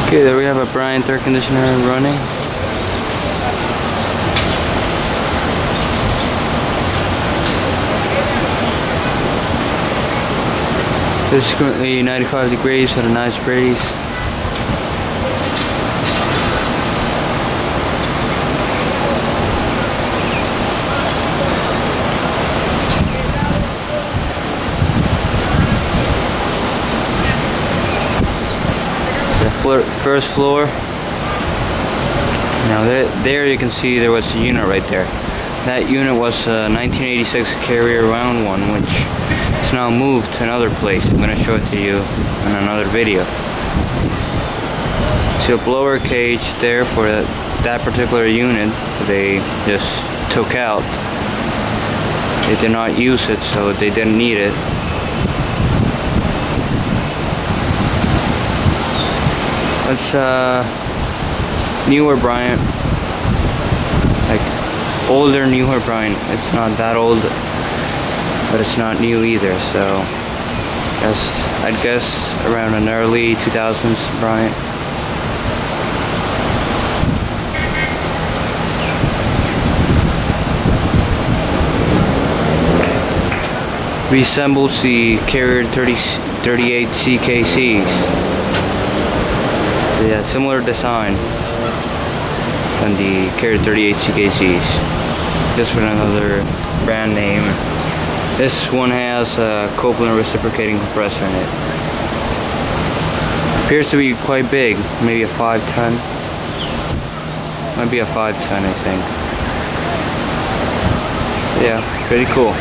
Okay, there we have a Bryant air conditioner running. It's currently 95 degrees with a nice breeze. The first floor. Now there you can see there was a unit right there. That unit was a 1986 Carrier round one, which is now moved to another place. I'm going to show it to you in another video. See a blower cage there for that particular unit they just took out. They did not use it, so they didn't need it. It's newer Bryant, like older newer Bryant. It's not that old, but it's not new either. So I'd guess around an early 2000s Bryant. Resembles the Carrier 38 CKCs. Yeah, similar design than the Carrier 38 CKCs. Just with another brand name. This one has a Copeland reciprocating compressor in it. Appears to be quite big, maybe a 5-ton. Might be a 5-ton, I think. Yeah, pretty cool.